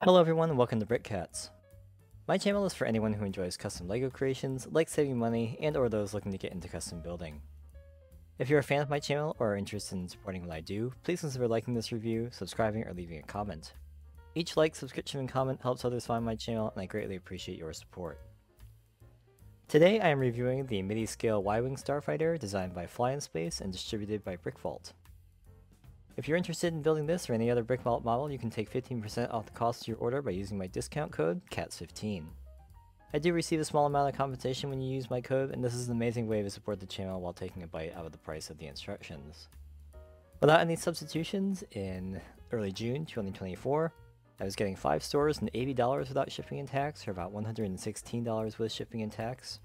Hello everyone and welcome to BrickCats. My channel is for anyone who enjoys custom LEGO creations, likes saving money, and or those looking to get into custom building. If you're a fan of my channel or are interested in supporting what I do, please consider liking this review, subscribing, or leaving a comment. Each like, subscription, and comment helps others find my channel, and I greatly appreciate your support. Today I am reviewing the midi-scale Y-Wing Starfighter designed by FlyInSpace and distributed by BrickVault. If you're interested in building this or any other BrickVault model, you can take 15% off the cost of your order by using my discount code, CATS15. I do receive a small amount of compensation when you use my code, and this is an amazing way to support the channel while taking a bite out of the price of the instructions. Without any substitutions, in early June 2024, I was getting 5 stores and $80 without shipping and tax, or about $116 with shipping and tax.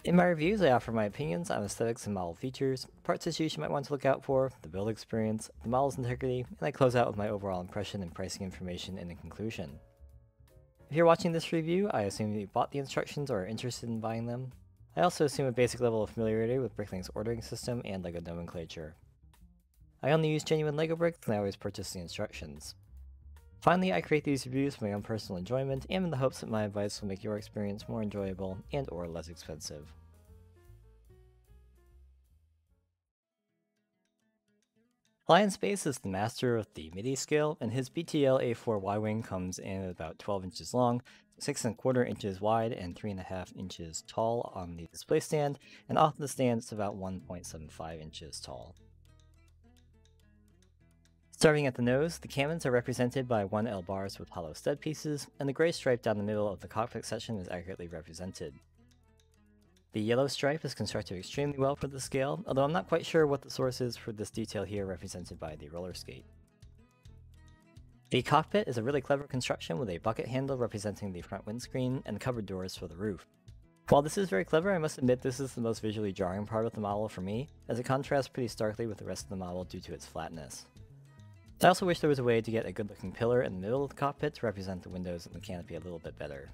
In my reviews, I offer my opinions on aesthetics and model features, parts issues you might want to look out for, the build experience, the model's integrity, and I close out with my overall impression and pricing information in the conclusion. If you're watching this review, I assume that you bought the instructions or are interested in buying them. I also assume a basic level of familiarity with Bricklink's ordering system and LEGO nomenclature. I only use genuine LEGO bricks and I always purchase the instructions. Finally, I create these reviews for my own personal enjoyment and in the hopes that my advice will make your experience more enjoyable and or less expensive. FlyInSpace is the master of the midi-scale, and his BTL A4 Y-Wing comes in at about 12 inches long, 6¼ inches wide, and 3½ inches tall on the display stand, and off the stand it's about 1.75 inches tall. Starting at the nose, the cannons are represented by 1L bars with hollow stud pieces, and the gray stripe down the middle of the cockpit section is accurately represented. The yellow stripe is constructed extremely well for the scale, although I'm not quite sure what the source is for this detail here represented by the roller skate. The cockpit is a really clever construction with a bucket handle representing the front windscreen and covered doors for the roof. While this is very clever, I must admit this is the most visually jarring part of the model for me, as it contrasts pretty starkly with the rest of the model due to its flatness. I also wish there was a way to get a good looking pillar in the middle of the cockpit to represent the windows and the canopy a little bit better.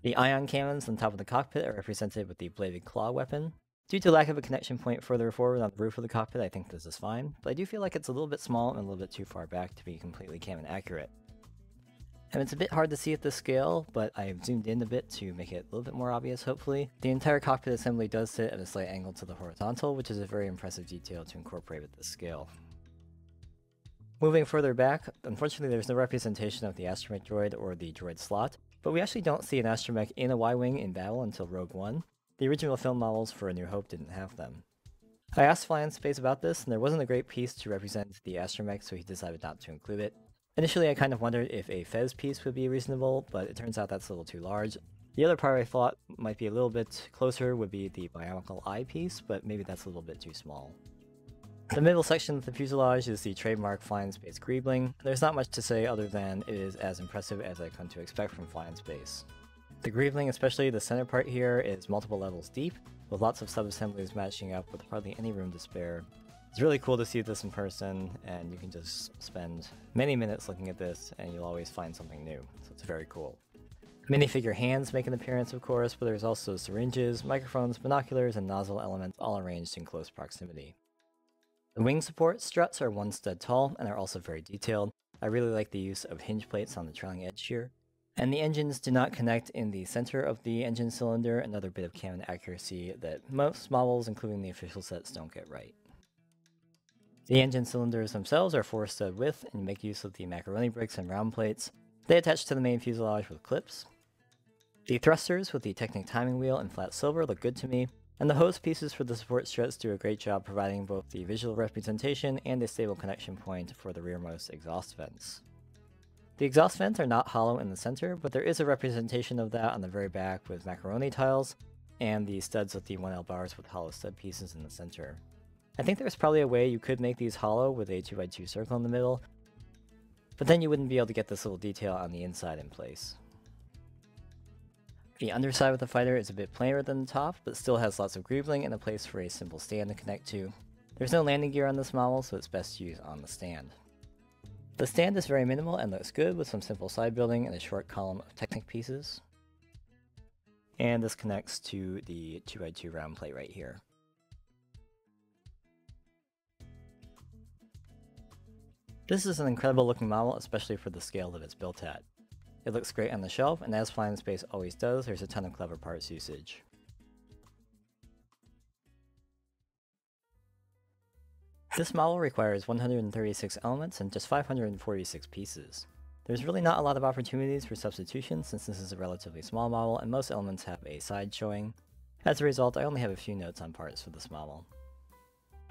The ion cannons on top of the cockpit are represented with the bladed claw weapon. Due to lack of a connection point further forward on the roof of the cockpit, I think this is fine, but I do feel like it's a little bit small and a little bit too far back to be completely cannon accurate. And it's a bit hard to see at this scale, but I've zoomed in a bit to make it a little bit more obvious, hopefully. The entire cockpit assembly does sit at a slight angle to the horizontal, which is a very impressive detail to incorporate with this scale. Moving further back, unfortunately there's no representation of the astromech droid or the droid slot, but we actually don't see an astromech in a Y-Wing in battle until Rogue One. The original film models for A New Hope didn't have them. I asked FlyInSpace about this, and there wasn't a great piece to represent the astromech, so he decided not to include it. Initially I kind of wondered if a Fez piece would be reasonable, but it turns out that's a little too large. The other part I thought might be a little bit closer would be the bionicle eye piece, but maybe that's a little bit too small. The middle section of the fuselage is the trademark FlyInSpace greebling. There's not much to say other than it is as impressive as I come to expect from FlyInSpace. The greebling, especially the center part here, is multiple levels deep, with lots of sub-assemblies matching up with hardly any room to spare. It's really cool to see this in person, and you can just spend many minutes looking at this, and you'll always find something new, so it's very cool. Minifigure hands make an appearance, of course, but there's also syringes, microphones, binoculars, and nozzle elements all arranged in close proximity. The wing support struts are 1 stud tall and are also very detailed. I really like the use of hinge plates on the trailing edge here. And the engines do not connect in the center of the engine cylinder, another bit of cannon accuracy that most models, including the official sets, don't get right. The engine cylinders themselves are 4 stud width and make use of the macaroni bricks and round plates. They attach to the main fuselage with clips. The thrusters with the Technic timing wheel and flat silver look good to me, and the hose pieces for the support struts do a great job providing both the visual representation and a stable connection point for the rearmost exhaust vents. The exhaust vents are not hollow in the center, but there is a representation of that on the very back with macaroni tiles, and the studs with the 1L bars with hollow stud pieces in the center. I think there's probably a way you could make these hollow with a 2x2 circle in the middle, but then you wouldn't be able to get this little detail on the inside in place. The underside of the fighter is a bit plainer than the top, but still has lots of greebling and a place for a simple stand to connect to. There's no landing gear on this model, so it's best to use on the stand. The stand is very minimal and looks good with some simple side building and a short column of Technic pieces. And this connects to the 2x2 round plate right here. This is an incredible looking model, especially for the scale that it's built at. It looks great on the shelf, and as FlyInSpace always does, there's a ton of clever parts usage. This model requires 136 elements and just 546 pieces. There's really not a lot of opportunities for substitution since this is a relatively small model and most elements have a side showing. As a result, I only have a few notes on parts for this model.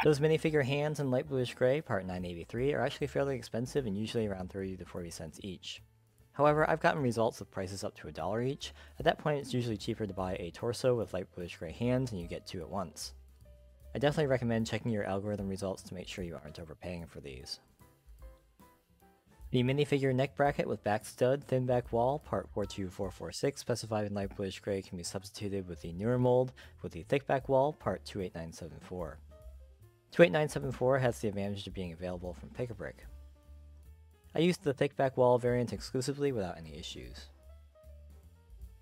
Those minifigure hands in light bluish gray, part 983, are actually fairly expensive and usually around 30 to 40 cents each. However, I've gotten results with prices up to $1 each. At that point, it's usually cheaper to buy a torso with light bluish gray hands and you get two at once. I definitely recommend checking your algorithm results to make sure you aren't overpaying for these. The minifigure neck bracket with back stud, thin back wall, part 42446, specified in light bluish gray, can be substituted with the newer mold with the thick back wall, part 28974. 28974 has the advantage of being available from Pick-a-Brick. I used the thick back wall variant exclusively without any issues.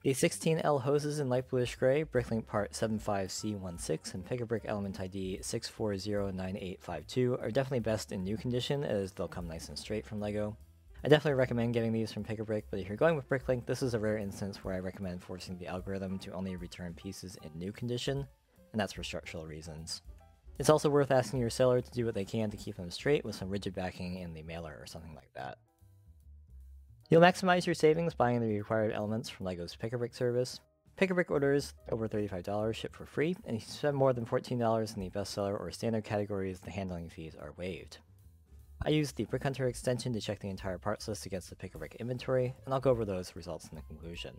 The 16L hoses in light bluish gray, Bricklink part 75C16 and Pick-a-Brick element ID 6409852 are definitely best in new condition as they'll come nice and straight from LEGO. I definitely recommend getting these from Pick-a-Brick, but if you're going with Bricklink, this is a rare instance where I recommend forcing the algorithm to only return pieces in new condition, and that's for structural reasons. It's also worth asking your seller to do what they can to keep them straight with some rigid backing in the mailer or something like that. You'll maximize your savings buying the required elements from LEGO's Pick-a-Brick service. Pick-a-Brick orders over $35 ship for free, and if you spend more than $14 in the bestseller or standard categories, the handling fees are waived. I used the Brick Hunter extension to check the entire parts list against the Pick-a-Brick inventory, and I'll go over those results in the conclusion.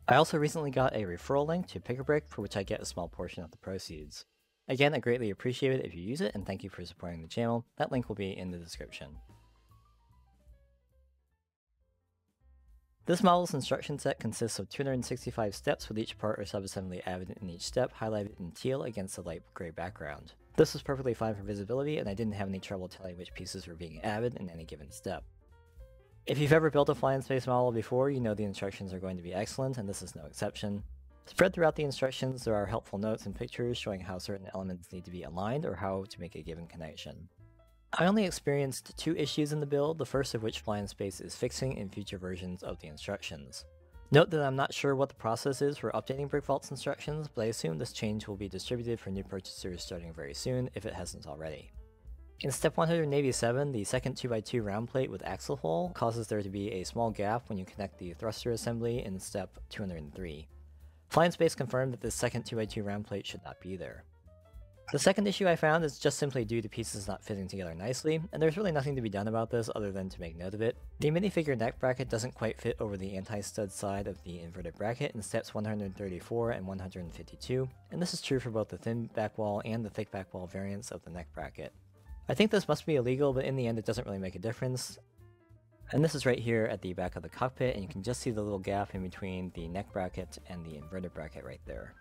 I also recently got a referral link to Pick-a-Brick for which I get a small portion of the proceeds. Again, I greatly appreciate it if you use it, and thank you for supporting the channel. That link will be in the description. This model's instruction set consists of 265 steps with each part or subassembly added in each step highlighted in teal against a light gray background. This was perfectly fine for visibility and I didn't have any trouble telling which pieces were being added in any given step. If you've ever built a FlyInSpace model before, you know the instructions are going to be excellent and this is no exception. Spread throughout the instructions there are helpful notes and pictures showing how certain elements need to be aligned or how to make a given connection. I only experienced two issues in the build, the first of which FlyInSpace is fixing in future versions of the instructions. Note that I'm not sure what the process is for updating BrickVault's instructions, but I assume this change will be distributed for new purchasers starting very soon if it hasn't already. In step 187, the second 2x2 round plate with axle hole causes there to be a small gap when you connect the thruster assembly in step 203. FlyInSpace confirmed that this second 2x2 round plate should not be there. The second issue I found is just simply due to pieces not fitting together nicely, and there's really nothing to be done about this other than to make note of it. The minifigure neck bracket doesn't quite fit over the anti-stud side of the inverted bracket in steps 134 and 152, and this is true for both the thin back wall and the thick back wall variants of the neck bracket. I think this must be illegal, but in the end it doesn't really make a difference. And this is right here at the back of the cockpit, and you can just see the little gap in between the neck bracket and the inverted bracket right there.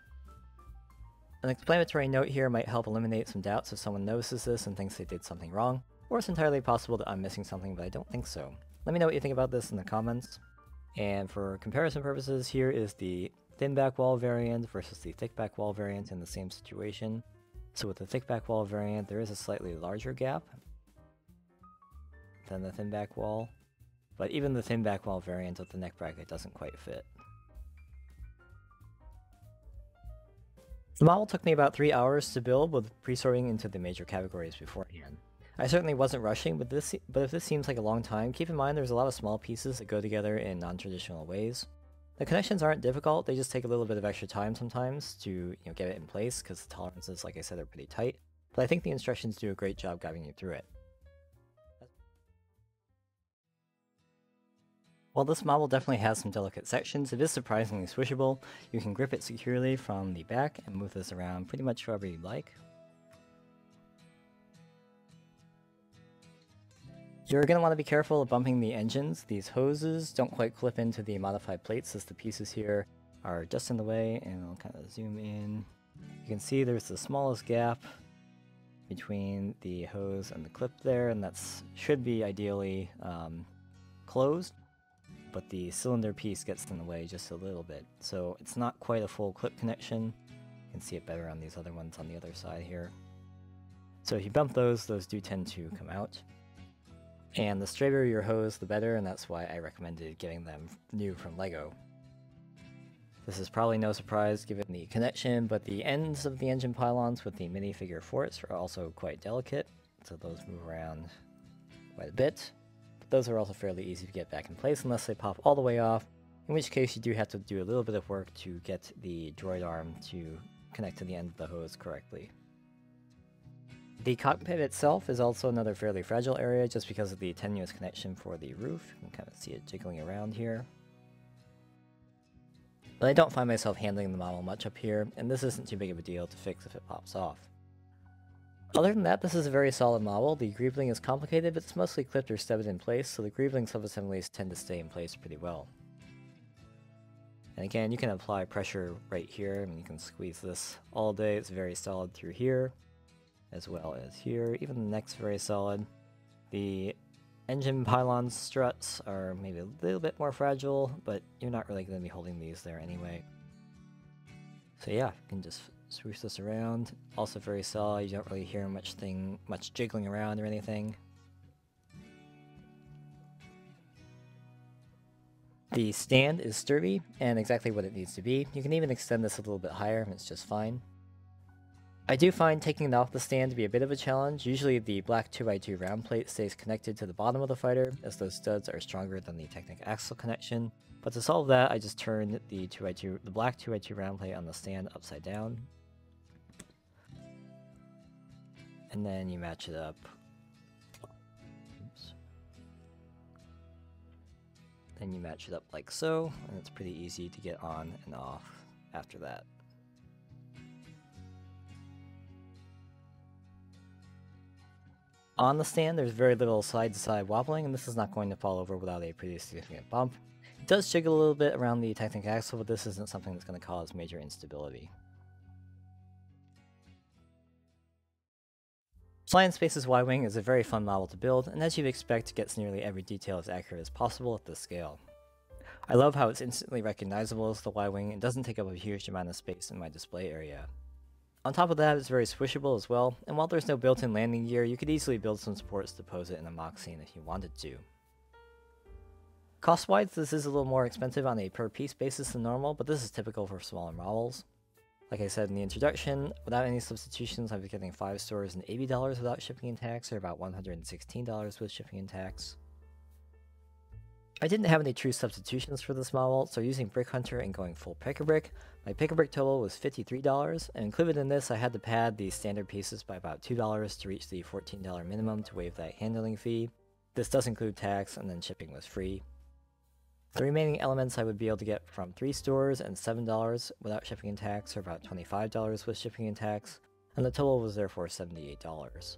An explanatory note here might help eliminate some doubts if someone notices this and thinks they did something wrong, or it's entirely possible that I'm missing something, but I don't think so. Let me know what you think about this in the comments. And for comparison purposes, here is the thin back wall variant versus the thick back wall variant in the same situation. So with the thick back wall variant, there is a slightly larger gap than the thin back wall, but even the thin back wall variant of the neck bracket doesn't quite fit. The model took me about 3 hours to build with pre-sorting into the major categories beforehand. I certainly wasn't rushing, but if this seems like a long time, keep in mind there's a lot of small pieces that go together in non-traditional ways. The connections aren't difficult, they just take a little bit of extra time sometimes to get it in place because the tolerances, like I said, are pretty tight, but I think the instructions do a great job guiding you through it. While this model definitely has some delicate sections, it is surprisingly swishable. You can grip it securely from the back and move this around pretty much however you'd like. You're going to want to be careful of bumping the engines. These hoses don't quite clip into the modified plates as the pieces here are just in the way, and I'll kind of zoom in. You can see there's the smallest gap between the hose and the clip there, and that should be ideally closed. But the cylinder piece gets in the way just a little bit, so it's not quite a full clip connection. You can see it better on these other ones on the other side here. So if you bump those do tend to come out. And the straighter your hose, the better, and that's why I recommended getting them new from LEGO. This is probably no surprise given the connection, but the ends of the engine pylons with the minifigure forts are also quite delicate, so those move around quite a bit. But those are also fairly easy to get back in place unless they pop all the way off, in which case you do have to do a little bit of work to get the droid arm to connect to the end of the hose correctly. The cockpit itself is also another fairly fragile area just because of the tenuous connection for the roof. You can kind of see it jiggling around here. But I don't find myself handling the model much up here, and this isn't too big of a deal to fix if it pops off. Other than that, this is a very solid model. The greebling is complicated, but it's mostly clipped or studded in place, so the greebling sub-assemblies tend to stay in place pretty well. And again, you can apply pressure right here, and you can squeeze this all day. It's very solid through here, as well as here. Even the neck's very solid. The engine pylon struts are maybe a little bit more fragile, but you're not really going to be holding these there anyway. So yeah, you can just swoosh this around. Also very solid. You don't really hear much jiggling around or anything. The stand is sturdy and exactly what it needs to be. You can even extend this a little bit higher and it's just fine. I do find taking it off the stand to be a bit of a challenge. Usually the black 2x2 round plate stays connected to the bottom of the fighter, as those studs are stronger than the Technic axle connection. But to solve that, I just turn the black 2x2 round plate on the stand upside down. And then you match it up. Oops. Then you match it up like so, and it's pretty easy to get on and off after that. On the stand, there's very little side-to-side wobbling, and this is not going to fall over without a pretty significant bump. It does jiggle a little bit around the Technic axle, but this isn't something that's going to cause major instability. FlyInSpace's Y-Wing is a very fun model to build, and as you'd expect, gets nearly every detail as accurate as possible at this scale. I love how it's instantly recognizable as the Y-Wing and doesn't take up a huge amount of space in my display area. On top of that, it's very squishable as well, and while there's no built-in landing gear, you could easily build some supports to pose it in a mock scene if you wanted to. Cost-wise, this is a little more expensive on a per-piece basis than normal, but this is typical for smaller models. Like I said in the introduction, without any substitutions, I was getting 5 stores and $80 without shipping and tax, or about $116 with shipping and tax. I didn't have any true substitutions for this model, so using Brick Hunter and going full pick-a-brick, my pick-a-brick total was $53, and included in this I had to pad the standard pieces by about $2 to reach the $14 minimum to waive that handling fee. This does include tax, and then shipping was free. The remaining elements I would be able to get from 3 stores and $7 without shipping and tax, or about $25 with shipping and tax, and the total was therefore $78.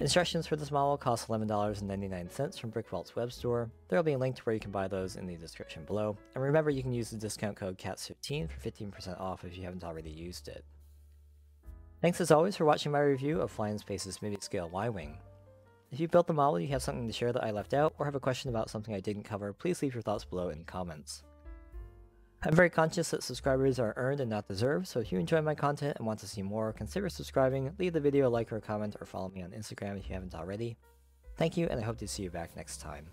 Instructions for this model cost $11.99 from BrickVault's web store. There will be a link to where you can buy those in the description below. And remember, you can use the discount code CATS15 for 15% off if you haven't already used it. Thanks as always for watching my review of FlyInSpace's midi-scale Y-Wing. If you built the model, you have something to share that I left out, or have a question about something I didn't cover, please leave your thoughts below in the comments. I'm very conscious that subscribers are earned and not deserved, so if you enjoy my content and want to see more, consider subscribing, leave the video a like or a comment, or follow me on Instagram if you haven't already. Thank you, and I hope to see you back next time.